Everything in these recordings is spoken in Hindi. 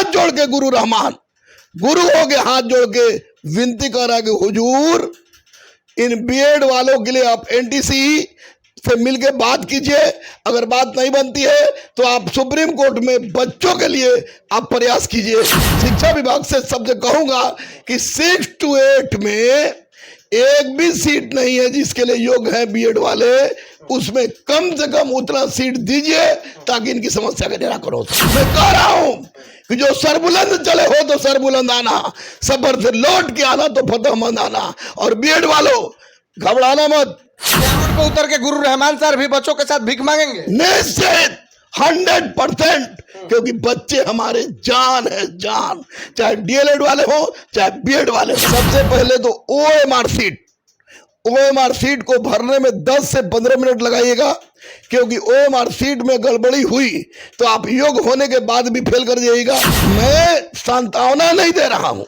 हाथ जोड़ के गुरु रहमान गुरु हो के हाथ जोड़ के विनती कर रहा है कि हुजूर इन बीएड वालों के लिए आप एनटीसी से मिलके बात कीजिए। अगर बात नहीं बनती है तो आप सुप्रीम कोर्ट में बच्चों के लिए आप प्रयास कीजिए। शिक्षा विभाग से सबसे कहूंगा कि 6 to 8 में एक भी सीट नहीं है जिसके लिए योग्य है बीएड वाले, उसमें कम से कम उतना सीट दीजिए ताकि इनकी समस्या का निराकरण हो। मैं कह रहा हूं कि जो सरबुलंद चले हो तो सरबुलंद आना, सफर से लौट के आना तो फतेहमंद आना। और बीएड वालों घबराना मत। रोड पे उतर के गुरु रहमान सर भी बच्चों के साथ भीख मांगेंगे? निश्चित 100%, क्योंकि बच्चे हमारे जान है, जान। चाहे डीएलएड वाले हो चाहे बीएड वाले हो। सबसे पहले तो ओएमआर सीट को भरने में 10 से 15 मिनट लगाइएगा, क्योंकि ओएमआर सीट में गड़बड़ी हुई तो आप योग्य होने के बाद भी फेल कर जाइएगा। मैं सांत्वना नहीं दे रहा हूं,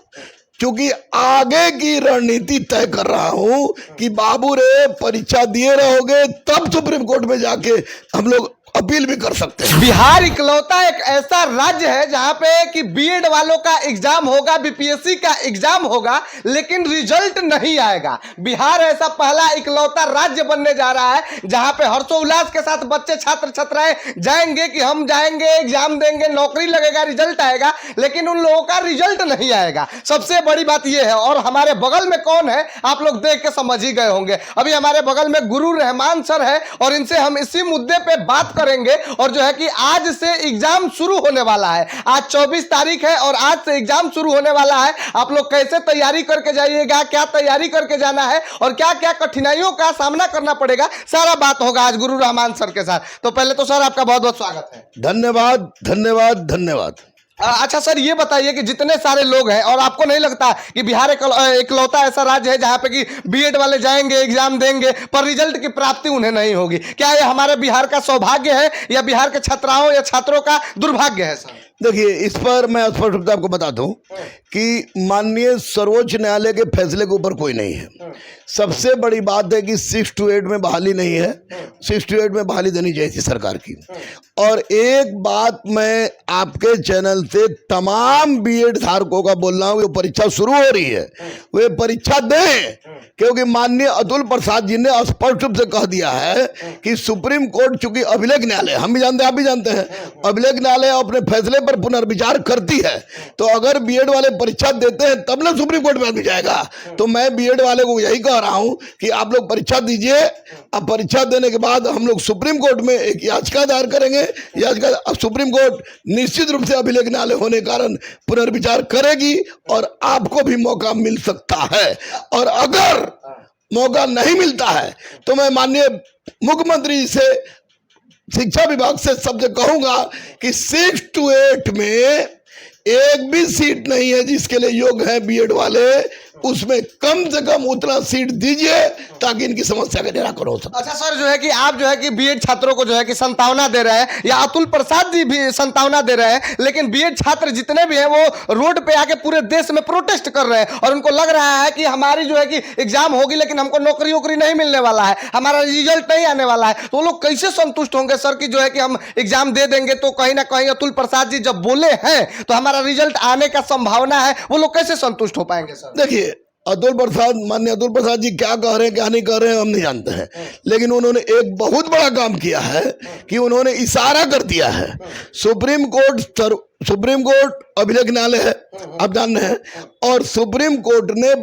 क्योंकि आगे की रणनीति तय कर रहा हूं कि बाबू रे परीक्षा दिए रहोगे तब सुप्रीम कोर्ट में जाके हम लोग अपील भी कर सकते हैं। बिहार इकलौता एक ऐसा राज्य है जहां पे कि बीएड वालों का एग्जाम होगा, बीपीएससी का एग्जाम होगा, लेकिन रिजल्ट नहीं आएगा। बिहार ऐसा पहला इकलौता राज्य बनने जा रहा है जहां पे हर्षोल्लास के साथ बच्चे छात्र छात्राएं जाएंगे कि हम जाएंगे, एग्जाम देंगे, नौकरी लगेगा, रिजल्ट आएगा, लेकिन उन लोगों का रिजल्ट नहीं आएगा। सबसे बड़ी बात यह है। और हमारे बगल में कौन है आप लोग देख के समझ ही गए होंगे। अभी हमारे बगल में गुरु रहमान सर है और इनसे हम इसी मुद्दे पे बात करेंगे। और जो है कि आज से एग्जाम शुरू होने वाला है। आज 24 तारीख है और आज से एग्जाम शुरू होने वाला है। आप लोग कैसे तैयारी करके जाइएगा, क्या तैयारी करके जाना है और क्या क्या कठिनाइयों का सामना करना पड़ेगा, सारा बात होगा आज गुरु रहमान सर के साथ। तो पहले तो सर आपका बहुत बहुत स्वागत है। धन्यवाद धन्यवाद धन्यवाद। अच्छा सर, ये बताइए कि जितने सारे लोग हैं और आपको नहीं लगता कि बिहार इकलौता ऐसा राज्य है जहां पे कि बीएड वाले जाएंगे, एग्जाम देंगे, पर रिजल्ट की प्राप्ति उन्हें नहीं होगी? क्या ये हमारे बिहार का सौभाग्य है या बिहार के छात्राओं या छात्रों का दुर्भाग्य है सर? देखिए, इस पर मैं स्पष्ट रूप से आपको बता दूं कि माननीय सर्वोच्च न्यायालय के फैसले के ऊपर कोई नहीं है। सबसे बड़ी बात है कि 6 to 8 में बहाली नहीं है। 6 to 8 में बहाली देनी चाहिए थी सरकार की। और एक बात मैं आपके चैनल से तमाम बीएड धारकों का बोल रहा हूं, वो परीक्षा शुरू हो रही है, वे परीक्षा दें, क्योंकि माननीय अतुल प्रसाद जी ने स्पष्ट रूप से कह दिया है कि सुप्रीम कोर्ट चूंकि अभिलेख न्यायालय, हम भी जानते हैं, आप भी जानते हैं, अभिलेख न्यायालय अपने फैसले पर पुनर्विचार करती है। तो अगर बीएड वाले परीक्षा देते हैं तब ना सुप्रीम कोर्ट में भी जाएगा। तो मैं बीएड वाले को यही कह रहा हूं कि आप लोग परीक्षा दीजिए। अब परीक्षा देने के बाद हम लोग सुप्रीम कोर्ट में एक याचिका दायर करेंगे। याचिका सुप्रीम कोर्ट निश्चित रूप से अभिलेख न्यायालय होने के कारण पुनर्विचार करेगी और आपको भी मौका मिल सकता है। और अगर मौका नहीं मिलता है तो मैं माननीय मुख्यमंत्री से, शिक्षा विभाग से सबसे कहूंगा कि 6 to 8 में एक भी सीट नहीं है जिसके लिए योग्य है बीएड वाले, उसमें कम से कम उतना सीट दीजिए ताकि इनकी समस्या का निराकरण हो सके। अच्छा सर, जो है कि आप जो है कि बीएड छात्रों को जो है कि संतावना दे रहे हैं, या अतुल प्रसाद जी भी संतावना दे रहे हैं, लेकिन बीएड छात्र जितने भी हैं वो रोड पे आके पूरे देश में प्रोटेस्ट कर रहे हैं और उनको लग रहा है कि हमारी जो है कि एग्जाम होगी लेकिन हमको नौकरी वोकरी नहीं मिलने वाला है, हमारा रिजल्ट नहीं आने वाला है। तो वो लोग कैसे संतुष्ट होंगे सर कि जो है कि हम एग्जाम दे देंगे? तो कहीं ना कहीं अतुल प्रसाद जी जब बोले हैं तो हमारा रिजल्ट आने का संभावना है, वो लोग कैसे संतुष्ट हो पाएंगे सर? देखिए, माननीय अतुल प्रसाद जी क्या कह रहे हैं क्या नहीं कह रहे हैं हम नहीं जानते हैं, लेकिन उन्होंने एक बहुत बड़ा काम किया है कि उन्होंने इशारा कर दिया है। सुप्रीम कोर्ट अभिलेख न्यायालय है, आप जान रहे हैं, और सुप्रीम कोर्ट ने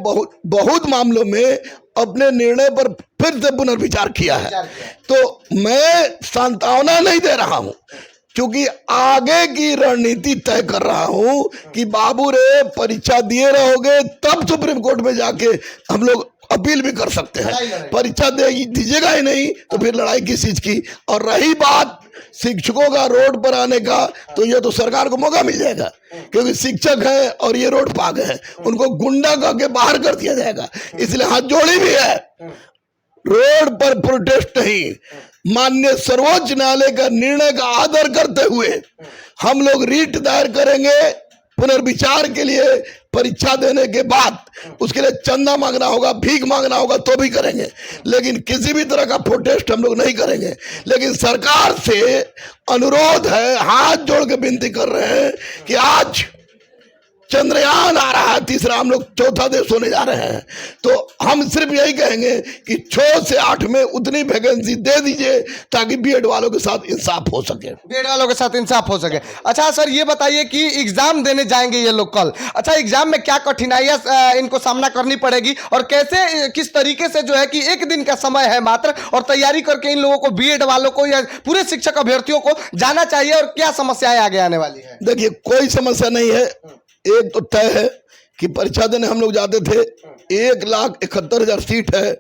बहुत मामलों में अपने निर्णय पर फिर से पुनर्विचार किया है। तो मैं सांत्वना नहीं दे रहा हूं, क्योंकि आगे की रणनीति तय कर रहा हूं कि बाबू रे परीक्षा दिए रहोगे तब सुप्रीम कोर्ट में जाके हम लोग अपील भी कर सकते हैं। परीक्षा दीजिएगा ही नहीं तो फिर लड़ाई किस चीज की? और रही बात शिक्षकों का रोड पर आने का, तो ये तो सरकार को मौका मिल जाएगा, क्योंकि शिक्षक हैं और ये रोड पर आ गए हैं, उनको गुंडा कह के बाहर कर दिया जाएगा। इसलिए हाथ जोड़ी भी है, रोड पर प्रोटेस्ट नहीं, माननीय सर्वोच्च न्यायालय का निर्णय का आदर करते हुए हम लोग रीट दायर करेंगे पुनर्विचार के लिए। परीक्षा देने के बाद उसके लिए चंदा मांगना होगा, भीख मांगना होगा तो भी करेंगे, लेकिन किसी भी तरह का प्रोटेस्ट हम लोग नहीं करेंगे। लेकिन सरकार से अनुरोध है, हाथ जोड़ के विनती कर रहे हैं कि आज चंद्रयान आ रहा है, तीसरा हम लोग चौथा देश होने जा रहे हैं। तो हम सिर्फ यही कहेंगे कि 6 से 8 में उतनी वैकेंसी दे दीजिए ताकि बीएड वालों के साथ इंसाफ हो सके, बीएड वालों के साथ इंसाफ हो सके। अच्छा सर, ये बताइए कि एग्जाम देने जाएंगे ये लोग कल, अच्छा एग्जाम में क्या कठिनाइयां इनको सामना करनी पड़ेगी और कैसे किस तरीके से जो है कि एक दिन का समय है मात्र और तैयारी करके इन लोगों को, बीएड वालों को या पूरे शिक्षक अभ्यर्थियों को जाना चाहिए और क्या समस्याएं आगे आने वाली है? देखिए कोई समस्या नहीं है। एक तो तय है कि परीक्षा देने हम लोग जाते थे, 1,71,000 सीट है,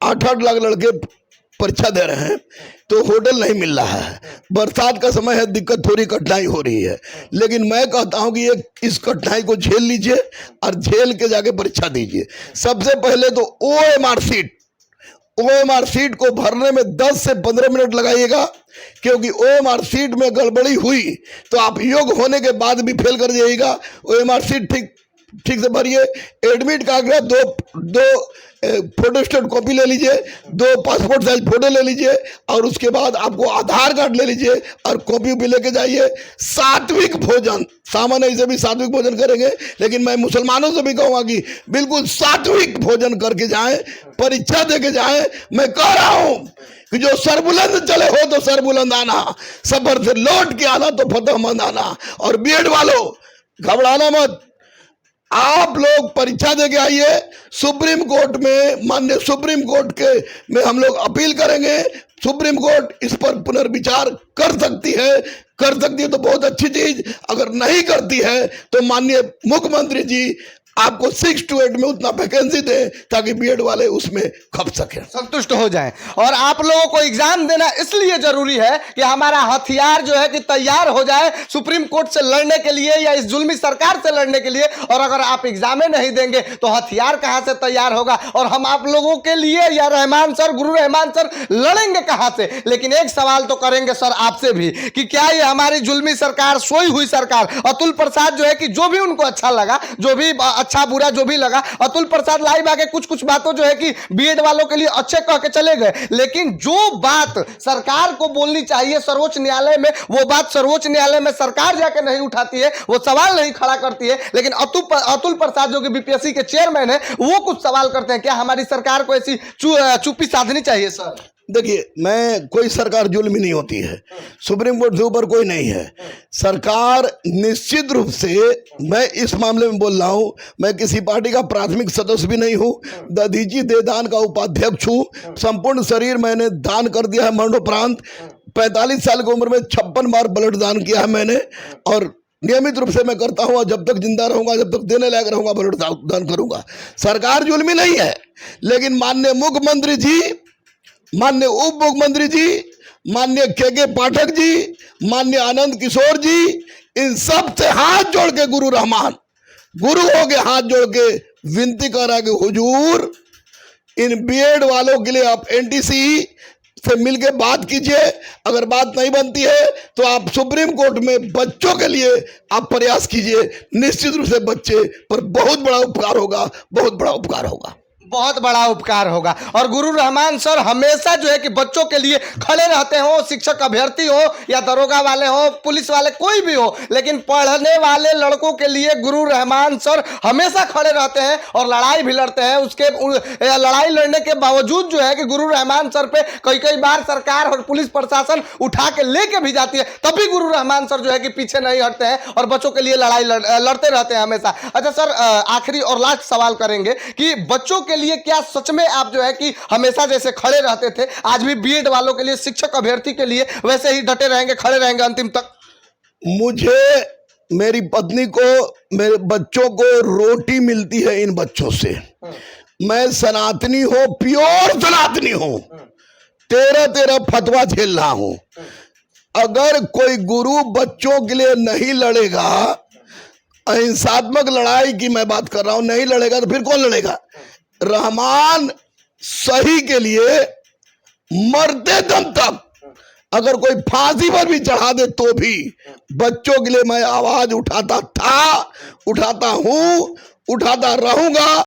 8-8 लाख लड़के परीक्षा दे रहे हैं, तो होटल नहीं मिल रहा है। बरसात का समय है, दिक्कत थोड़ी कठिनाई हो रही है, लेकिन मैं कहता हूं कि इस कठिनाई को झेल लीजिए और झेल के जाके परीक्षा दीजिए। सबसे पहले तो ओएमआर सीट को भरने में 10 से 15 मिनट लगाइएगा, क्योंकि ओएमआर सीट में गड़बड़ी हुई तो आप योग्य होने के बाद भी फेल कर जाइएगा। ओएमआर सीट ठीक से भरिए। एडमिट कार्ड का दो फोटोस्टेट कॉपी ले लीजिए, 2 पासपोर्ट साइज फोटो ले लीजिए और उसके बाद आपको आधार कार्ड ले लीजिए और कॉपी भी लेके जाइए। सात्विक भोजन, सामान्य से भी सात्विक भोजन करेंगे, लेकिन मैं मुसलमानों से भी कहूंगा कि बिल्कुल सात्विक भोजन करके जाएं, परीक्षा दे के जाएं। मैं कह रहा हूं कि जो सरबुलंद चले हो तो सरबुलंद आना, सफर से लौट के आना तो फतेहमंद आना। और बीएड वालों घबराना मत, आप लोग परीक्षा दे के आइए। सुप्रीम कोर्ट में, माननीय सुप्रीम कोर्ट के में हम लोग अपील करेंगे। सुप्रीम कोर्ट इस पर पुनर्विचार कर सकती है तो बहुत अच्छी चीज, अगर नहीं करती है तो माननीय मुख्यमंत्री जी आपको 6 to 8 में उतना वैकेंसी दे ताकि बीएड वाले उसमें खप सके, संतुष्ट हो जाएं। और आप लोगों को एग्जाम देना इसलिए जरूरी है कि हमारा हथियार जो है कि तैयार हो जाए सुप्रीम कोर्ट से लड़ने के लिए या इस जुल्मी सरकार से लड़ने के लिए। और अगर आप एग्जाम नहीं देंगे तो हथियार कहां से तैयार होगा और हम आप लोगों के लिए या रहमान सर, गुरु रहमान सर लड़ेंगे कहां से? लेकिन एक सवाल तो करेंगे सर आपसे भी कि क्या ये हमारी जुल्मी सरकार, सोई हुई सरकार, अतुल प्रसाद जो है कि जो भी उनको अच्छा लगा, जो भी अच्छा बुरा जो भी लगा, अतुल प्रसाद लाइव आके कुछ बातों जो है कि बीएड वालों के लिए अच्छे कह के चले गए, लेकिन जो बात सरकार को बोलनी चाहिए सर्वोच्च न्यायालय में, वो बात सर्वोच्च न्यायालय में सरकार जाके नहीं उठाती है, वो सवाल नहीं खड़ा करती है। लेकिन अतुल प्रसाद जो कि बीपीएससी के चेयरमैन है, वो कुछ सवाल करते हैं। क्या हमारी सरकार को ऐसी चुप्पी साधनी चाहिए सर? देखिए, मैं कोई सरकार जुल्मी नहीं होती है, सुप्रीम कोर्ट से ऊपर कोई नहीं है। सरकार निश्चित रूप से, मैं इस मामले में बोल रहा हूं, मैं किसी पार्टी का प्राथमिक सदस्य भी नहीं हूं, दधीची देदान का उपाध्यक्ष हूं, संपूर्ण शरीर मैंने दान कर दिया है मरणोपरांत। 45 साल की उम्र में 56 बार ब्लड दान किया है मैंने और नियमित रूप से मैं करता हूं। जब तक जिंदा रहूंगा, जब तक देने लायक रहूंगा, ब्लड दान करूंगा। सरकार जुल्मी नहीं है, लेकिन माननीय मुख्यमंत्री जी, माननीय उप मुख्यमंत्री जी, माननीय के पाठक जी, माननीय आनंद किशोर जी, इन सब से हाथ जोड़ के गुरु रहमान, गुरु हो के हाथ जोड़ के विनती कर रहा कि हुजूर, इन बीएड वालों के लिए आप एनटीसी से मिलके बात कीजिए। अगर बात नहीं बनती है तो आप सुप्रीम कोर्ट में बच्चों के लिए आप प्रयास कीजिए। निश्चित रूप से बच्चे पर बहुत बड़ा उपकार होगा, बहुत बड़ा उपकार होगा, बहुत बड़ा उपकार होगा। और गुरु रहमान सर हमेशा जो है कि बच्चों के लिए खड़े रहते हो, शिक्षक अभ्यर्थी हो या दरोगा वाले हो, पुलिस वाले, कोई भी हो, लेकिन पढ़ने वाले लड़कों के लिए गुरु रहमान सर हमेशा खड़े रहते हैं और लड़ाई भी लड़ते हैं। उसके लड़ाई लड़ने के बावजूद जो है कि गुरु रहमान सर पे कई बार सरकार और पुलिस प्रशासन उठा के लेके भी जाती है, तब भी गुरु रहमान सर जो है कि पीछे नहीं हटते हैं और बच्चों के लिए लड़ाई लड़ते रहते हैं हमेशा। अच्छा सर, आखिरी और लास्ट सवाल करेंगे कि बच्चों के लिए क्या सच में आप जो है कि हमेशा जैसे खड़े रहते थे, आज भी बीएड वालों के लिए, शिक्षक अभ्यर्थी के लिए वैसे ही डटे रहेंगे, खड़े रहेंगे अंतिम तक? मुझे, मेरी पत्नी को, मेरे बच्चों को रोटी मिलती है इन बच्चों से। मैं सनातनी हूं, प्योर सनातनी हूं, 13 फतवा झेल रहा हूं। अगर कोई गुरु बच्चों के लिए नहीं लड़ेगा, अहिंसात्मक लड़ाई की मैं बात कर रहा हूं, नहीं लड़ेगा तो फिर कौन लड़ेगा? रहमान सही के लिए मरते दम तक, अगर कोई फांसी पर भी चढ़ा दे तो भी बच्चों के लिए मैं आवाज उठाता था, उठाता हूं, उठाता रहूंगा।